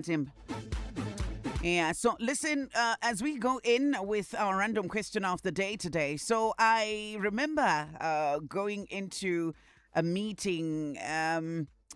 Tim. Yeah, so listen, as we go in with our random question of the day today. So I remember going into a meeting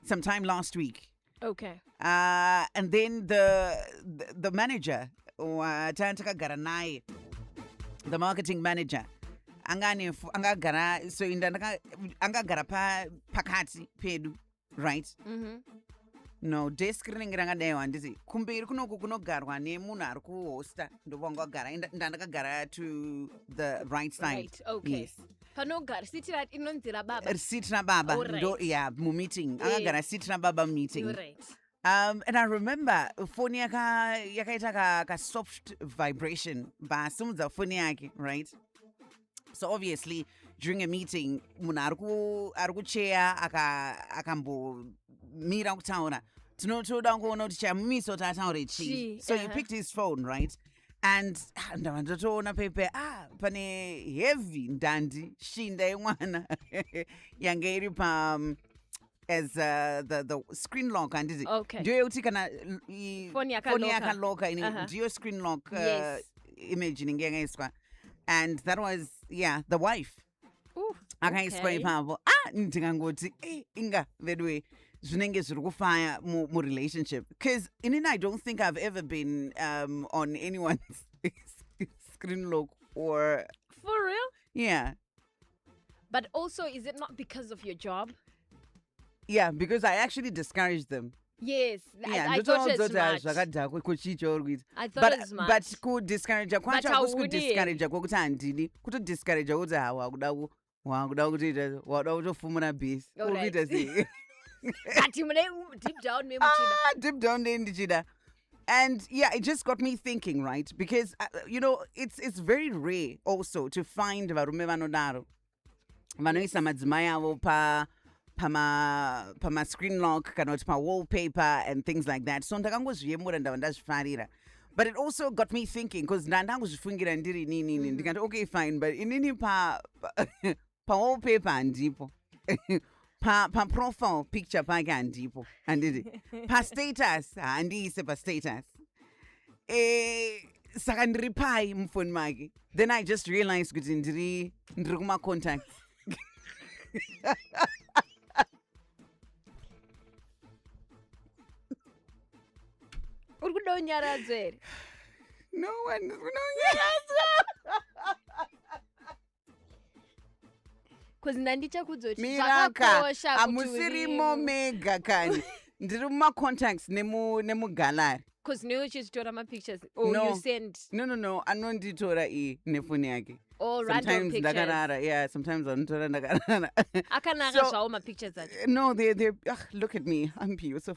sometime last week. Okay. And then the manager, Tantaka Garanai, the marketing manager, angagara, so in the angagara pakati pedu, right? Mm-hmm. No, desk ringa dewa ndizi. Kumbiri kuno garwa ne muna ari kuhosta ndobonga gara ndandakagara to the right side. Right. Okay. Yes. Panogara sitira inonzira baba. Sit na baba. All right. Yeah, mu meeting. Yeah. Angagara sit na baba meeting. You're right. And I remember phone yakaita ka soft vibration ba sumza phone yake, right? So obviously during a meeting muna ari chair akambo mira kutaura tinotoda kuona kuti chamumiso tataure chii. So you picked his phone, right? And ndotoona pepe pane heavy ndandi shinda yemwana yange iri pa as the screen lock handiti. Okay. Ndiyo yekuti kana Phone yakaloka ini Uh-huh. ndiyo screen lock Yes. image inenge yakaiswa. And that was the wife. Ooh, Akaiswa okay. ipapo ndikangoti inga vedwe zvinenge zviri kufaya mu relationship, because inini I don't think I've ever been on anyone's screen lock or For real? yeah But also, is it not because of your job? because I actually discouraged them. Yes. Yeah, I thought it's much. zvakadhakwe kuchicho uri kuita. I thought it's much. But kudiscourage kwacho hakusi haudi. kudiscourage kwokuti handidi kutodiscourage kuti wakuda kutoita wada kutofumura bhesi uri kuita sei. Kati mune deep down memuchida. Deep down there ndichida. And yeah, it just got me thinking, right? Because it's very rare also to find varume vanodaro vanoisa madzimai avo pama screen lock kana kuti pa wallpaper and things like that. So ndakangozviyemura ndava ndazvifarira. But it also got me thinking, because ndandangozvifungira ndiri nini ndikati okay fine, but inini pa wallpaper handipo. Pa profile picture pake handipo handiti. Pa status handiise pa status. Saka ndiri pai mufoni make. Then I just realized kuti ndiri kuma contacts. Uri kuda unyaradza here? No one is Because ndandichakudza kuti Miraka, zvakakosha kuti amusirimo mega kani. Ndiri muma contacts nemugalari. because newe uchizitora mapictures or No. you send No, anonditora nefoni yake. all random Sometimes pictures. ndakarara, sometimes anotora ndakarara. Akanaka So- zvawo mapictures acho. No, they're look at me, I'm beautiful.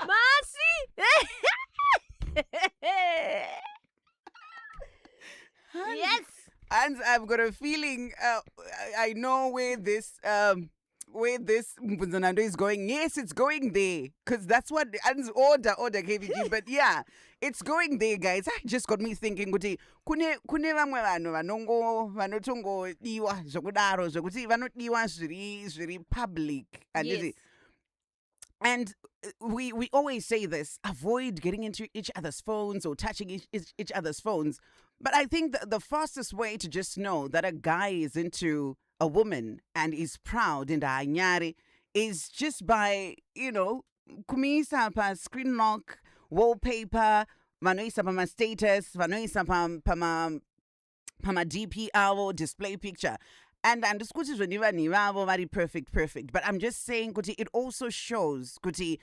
Masi! Yes! And I've got a feeling I know where this Mbunzanando is going. Yes, it's going there. Because that's what An's order KVG. But yeah, it's going there, guys. I just got me thinking, kuti kune vamwe vanhu vanotongodiwa zvokudaro zvokuti vanodiwa zviri public. Yes. And we always say this, avoid getting into each other's phones or touching each other's phones. But I think the fastest way to just know that a guy is into a woman and is proud in the anyari is just by, kumisa pa screen lock, wallpaper, vanoisa pama status, vanoisa pama DP avo, display picture. And andisikuti zvoniva vavo vari perfect, but I'm just saying kuti it also shows kuti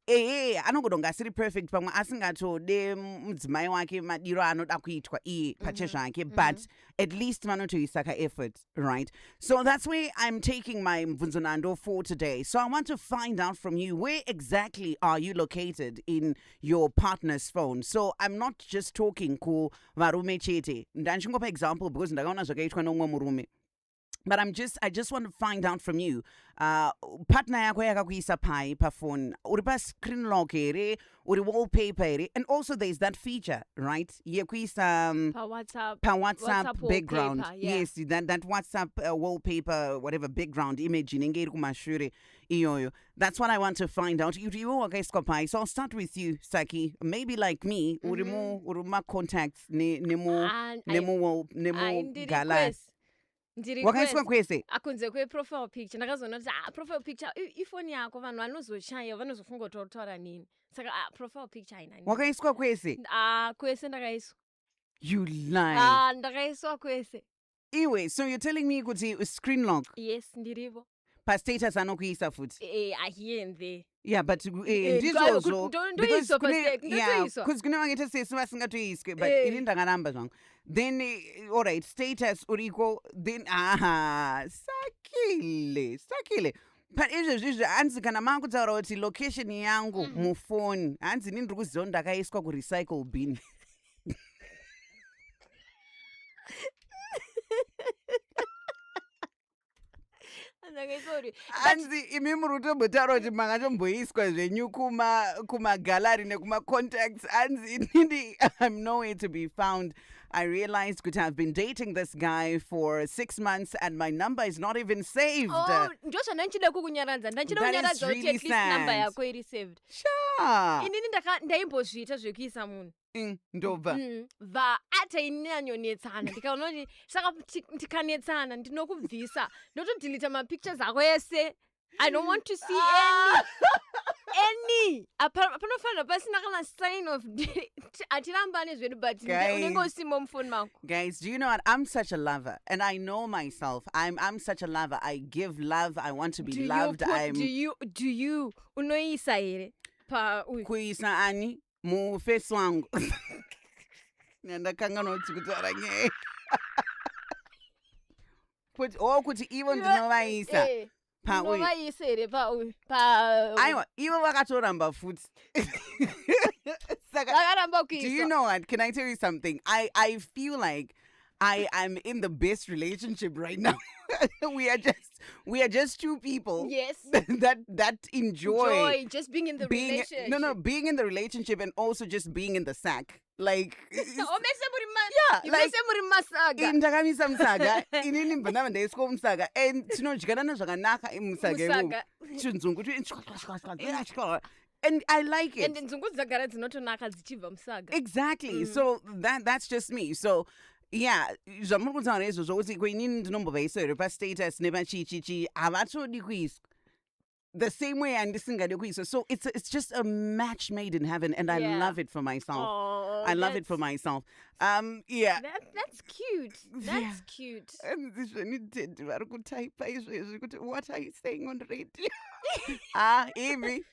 anogodonga asiri perfect pamwe asingatode mudzimai wake madiro anoda kuitwa iye pachezvake, but at least vanotoisa ka effort, right? So that's where I'm taking my Mvunzonando for today. So I want to find out from you, where exactly are you located in your partner's phone? So I'm not just talking ku varume chete. Ndanchingopa example because ndakaona zvakaitwa nomwe murume. But I just want to find out from you. Partner yako yakakuisa pai pa phone. Uri pa screen lock ere, uri wallpaper ere. And also there's that feature, right? Yakuisa Pa WhatsApp. pa WhatsApp WhatsApp background. wallpaper, yeah. Yes, that WhatsApp wallpaper, whatever background image inenge kumashure iyoyo. That's what I want to find out. You wakaiswa pai. So I'll start with you, Saki. Maybe like me, uri ma contacts nemo galari. Wakaiswa kwese. Akunze kwe profile picture ndakazoona kuti profile picture ifoni yako vanhu vanozoshaya vanozofunga kuti taura nini saka profile picture haina nini Wakaiswa kwese. Kwese ndakaiswa You lie. ndakaiswa kwese. Anyway, so you're telling me kuti screen lock Yes, ndirivo. pa status anokuisa futhi. Ahiyenze. Yeah, but ndizozvo ndoiswa pa status, ndoiswa. because kune vangete sesi vasingatoiswe, but ini ndakaramba zvangu. Then all right, status uriko, then sakile. But izvezvi hanzi kana makutaura kuti location yangu mufoni hanzi ini ndiri kuziva kuti ndakaiswa kurecycle bin. Hanzi imi muri kutombotaura kuti mangatomboiswa zvenyu kumagalari nekumacontacts. Hanzi inini I'm nowhere to be found. I realized that I've been dating this guy for 6 months and my number is not even saved. Ndosva ndanchida kukunyaradza ndanchida That is kunyaradza kuti really at least number sad. yako iri saved. Sure. Inini ndaimbozviita zvekuisa munhu Ndobva. tainanyonetsana ndikaona kuti saka tikanetsana ndinokubvisa ndotodhilita mapictures ako ese. I don't want to see any. Panofanira pasina kana sign of atirambane zvedu but unenge usimo mufoni mako. Guys, do you know what? I'm such a lover and I know myself. I'm such a lover. I give love. I want to be loved. Do you unoisa here pa kuisa ani mu face wangu. Ndakangana kuti kutaura nyaya. Kuti ivo ndinovaisa. Unovaisa here Aiwa, ivo vakatoramba futi. vakaramba kuisa. Do you know what? Can I tell you something? I feel like I am in the best relationship right now. we are just two people. Yes. that enjoy just being in the relationship. Being in the relationship and also just being in the sack. Like muri masaga. Ndakamisa musaga. Inini mbandava ndaiswa musaga. And tinodyarana zvakanaka musaga. Chinzungu. And I like it. And nzungu dzagara dzinotonaka dzichibva musaga. Exactly. So that's just me. So yeah, zvamuri kutaura izvozvo kuti kwenini ndinombovaisa here pastatus nepachichichi havatodi kuiswa the same way handisingade kuiswa. So it's just a match made in heaven and I love it for myself. I love it for myself. Yeah. That's cute. That's cute. What are you saying on radio? Amy.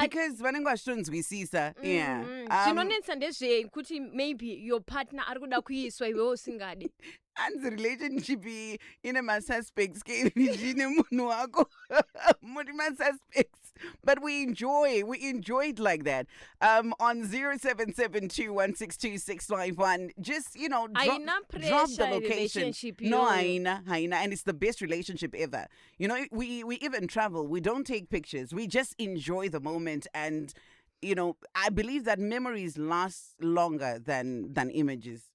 Because vanenge vachitonzwisisa. Yeah. Zvinonetsa ndezvekuti maybe your partner ari kuda kuiswa iwewe usingadi. And the relationship in a suspects munhu wako muri suspects, but we enjoy it like that. On 0772162651, just drop the location. No, haina, and it's the best relationship ever. We even travel. We don't take pictures. We just enjoy the moment, and I believe that memories last longer than images.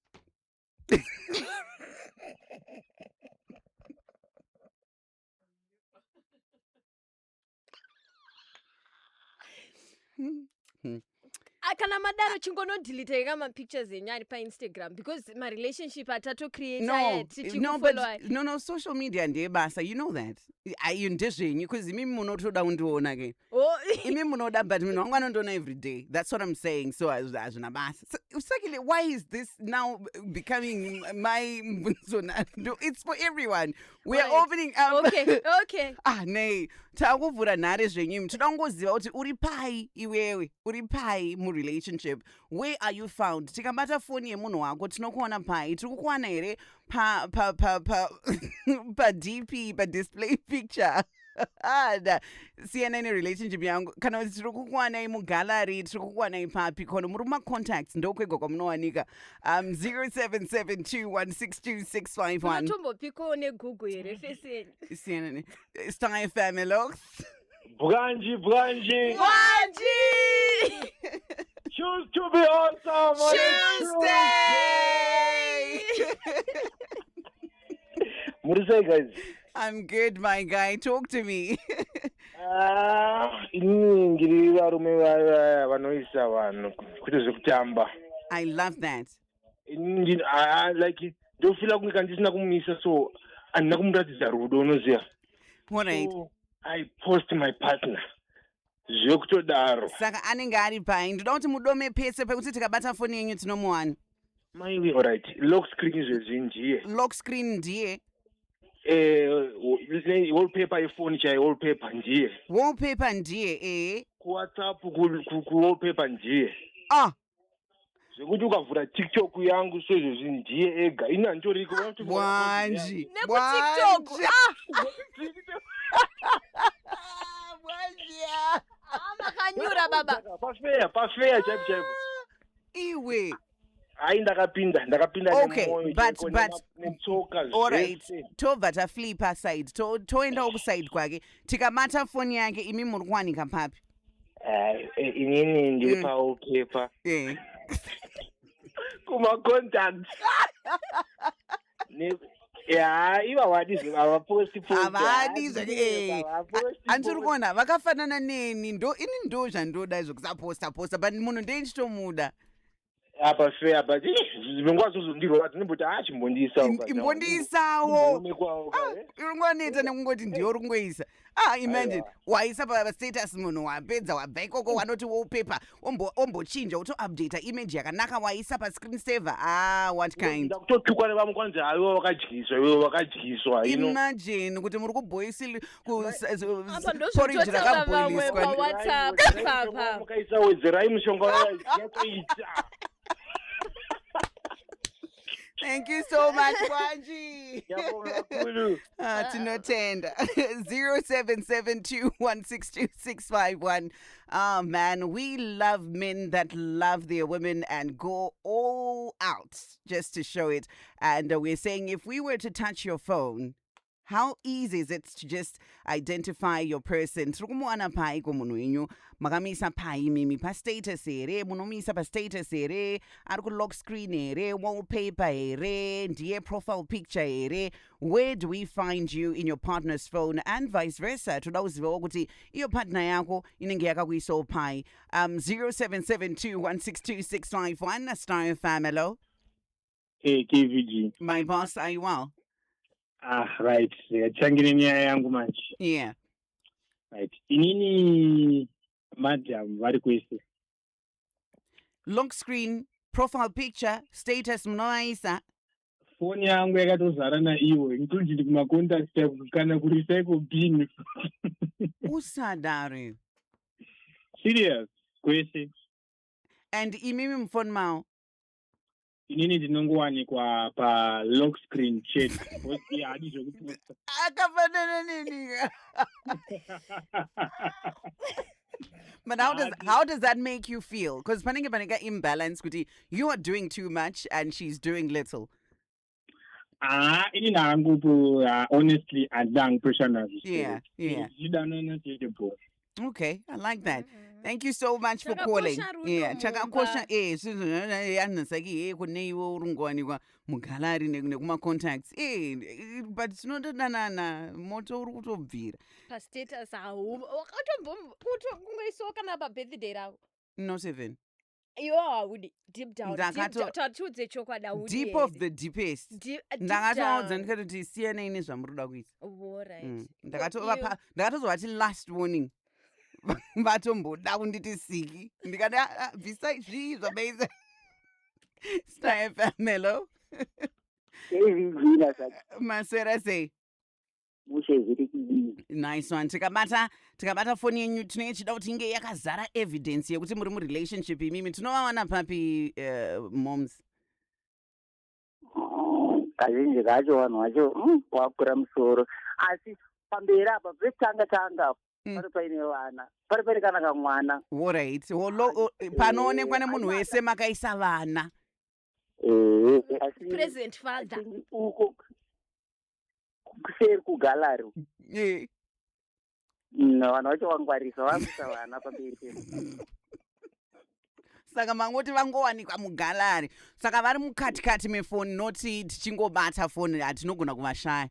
Kana madaro chingonodhilita mapictures enyu ari paInstagram because my relationship atato create no, social media ndeyebasa, you know that. Ndezvenyu because imi munotoda kundiona ke. Imi munoda but munhu wangu anondiona every day. That's what I'm saying. So hazvina basa. Secondly, why is this now becoming my it's for everyone. We are opening up. Okay. Nei. Takuvhura nhare zvenyu. Toda kungoziva kuti uri pai iwewe. Uri pai relationship. Where are you found? Tikabata phone yemunhu wako tinokuona pai. Tikukuwana here pa DP, pa display picture. siyana relationship yangu kana kuti tiri kukuwanai mugallery tiri kukuwanai papi kono muri mumacontacts ndokwego kwamunowanika 0772162651 unotombopikawo negoogle here fese yenyu siyana Star FM hello Bwanji. Bwanji! Choose to be awesome. on a Tuesday. What do you say, guys? I'm good, my guy. Talk to me. Ngiri varume vanoisa vanhu kuti zvekutamba. I love that. Like ndofila kunge kandisina kumuisa so handina kumuratidza rudo unoziva. All right. So I post my partner. Zvekutodaro. Saka anenge ari pai. Ndoda kuti mudome pese pekuti tikabata foni yenyu tinomuwana. Maiwe, all right. Lock screen izvezvi ndiye. Lock screen ndiye. Wallpaper yefoni chaiyo wallpaper ndiye. Wallpaper ndiye WhatsApp wallpaper ndiye. Zvekuti ukavhura TikTok yangu sezvezvi ndiye ega. Ina ndoriko Bwanji. nekutiktok makanyura baba Pafeya chaipo. Iwe. Hayi ndakapinda Okay, but netsoka. All right. Tobva taflipa side. Toenda kuside kwake. Tikamata foni yake imi muri kuwanika papi? Inini ndiri pawallpaper. Kuma-contacts. Iva vadizi havaposti andiri kuona vakafanana neni ini ndo zvandoda zvokusaposta but munhu ndeichitomuda apa fair but zvinguva zozondirwa vati ndimboti chimbondiisawo iri ngwaneta nekungoti ndiyo uri kungoisa imagine waisa pastatus munhu wapedza wabva ikoko wanoti wallpaper ombochinja utoupdata image yakanaka waisa pascreen saver what kind ndakutotukwa nevamwe kwanzi iwe wakadyiswa imagine kuti muri kuboisi porridge rakaboiliswa mukaisa wedzerai mushonga yatoita. Thank you so much, Bwanji. Tinotenda. 0772162651. Oh man, we love men that love their women and go all out just to show it. And we're saying if we were to touch your phone, how easy is it to just identify your person? Tirikumwana pai komunhu wenyu makamisa pai mimi pa status here munomisa pa status here ari ku lock screen here wallpaper here ndiye profile picture here. Where do we find you in your partner's phone and vice versa? Toda kuzivawo kuti iyo partner yako inenge yakakuisawo pai. 0772162651 Star FM hello. Hey KVG. My boss, are you well? Right. Changine nyaya yangu manje. Yeah. Right. Inini madam vari kwese. Lock screen, profile picture, status munoisa. Foni yangu yakatozara naiwe. Ngikuti ndiri kumacontacts kana kurecycle bin. Usadari. Serious. Kwese. And imimi mfoni mao. Inini ndinongowanikwa pa lock screen chat. Hadi zvokuposta. Akafanana nini? But how does that make you feel? Because panenge paneka imbalance kuti you are doing too much and she's doing little. Ini nangu honestly adang personal. Yeah. Okay, I like that. Thank you so much for calling. Yeah, chakakosha anasaki kuneiwo urungwanikwa mugallery nekuma contacts. But tinodanana moto uri kutobvira. Pa status wakatombongoisawo kana pa birthday rako. Not even. Iwo haudi deep down. Tatiudze chokwadi haudi. Deep of the deepest. Ndakatoudza ndikatoti siyanai nezvamuroda kuita. All right. Ndakatozova ti last warning. Vatomboda kunditi siki. Ndikada bvisa zvii zvabaisa. Star FM hello. Masera sei. Nice one. Tikabata foni yenyu tinochida kuti inge yakazara evidence yekuti muri murelationship imimi tinovawana papi moms. Kazhinji kacho vanhu vacho wakwira musoro asi pamberi apa vetanga pari paine vana pari paine kana kamwana. Alright. Panoonekwa nemunhu wese makaisa vana. Present father. Uko kuseri kugalari. Vanhu vacho vangwarisa vakuisa vana pamberi pedu. Saka mangoti vangowanikwa mugalari. Saka vari mukatikati mefoni, noti tichingobata foni hatinogona kuvashaya.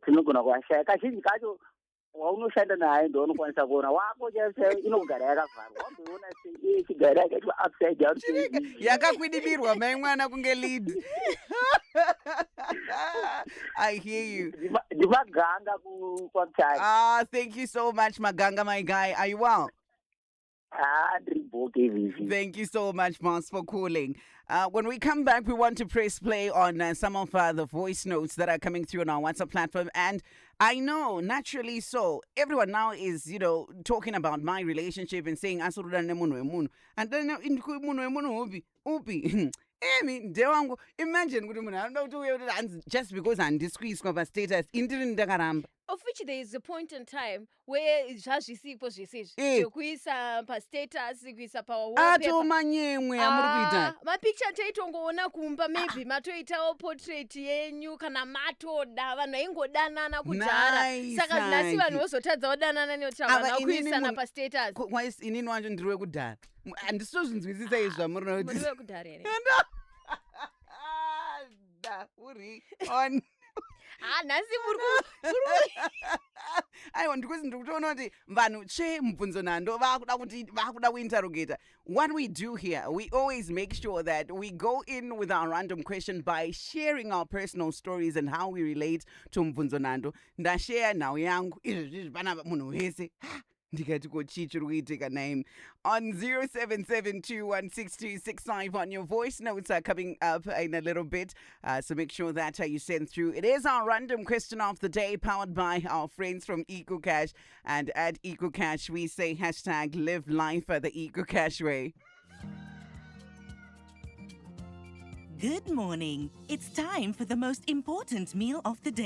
Tinogona kuvashaya. Kazhinji kacho waunoshanda naye ndo unokwanisa kuona wako chaiyo inogara yakavharwa. Wamboona chigara yakaitwa upside down. Yakakwidibirwa mai mwana kunge lead. I hear you. Ndimaganga kwamtari. Thank you so much, Maganga, my guy. Are you well? Thank you so much, Boss, for calling. When we come back, we want to press play on some of the voice notes that are coming through on our WhatsApp platform. And I know, naturally so, everyone now is, talking about my relationship and saying, and then imagine just because handisqueezwa pastatus indiri ndakaramba. Of which there is a point in time where zvazvisipo zvesizvi zvekuisa pastatus kuisa patomanyemwe amuri kuita mapicture taitongoona kumba maybe matoitawo portrait yenyu kana matoda vanhu vaingodanana kudhara saka nhasi vanhu vozotadza kudanana neotavanhu vakuisana pastatus. Inini wacho ndiri wekudhara handisitozvinzwisisa izvi zvamuri muri wekudhara here uri on nhasi aiwa ndikuzi ndiri kutoona kuti vanhu mubvunzo nhando vakuda kuinterrogata. What we do here, we always make sure that we go in with our random question by sharing our personal stories and how we relate to mubvunzo nhando. Ndashare nhau yangu izvezvi pana munhu wese ndikati kochi chiri kuitika naimi on 0772162665 on your voice notes are coming up in a little bit, so make sure that you send through. It is our random question of the day powered by our friends from EcoCash, and at EcoCash we say hashtag live life the EcoCash way. Good morning. It's time for the most important meal of the day.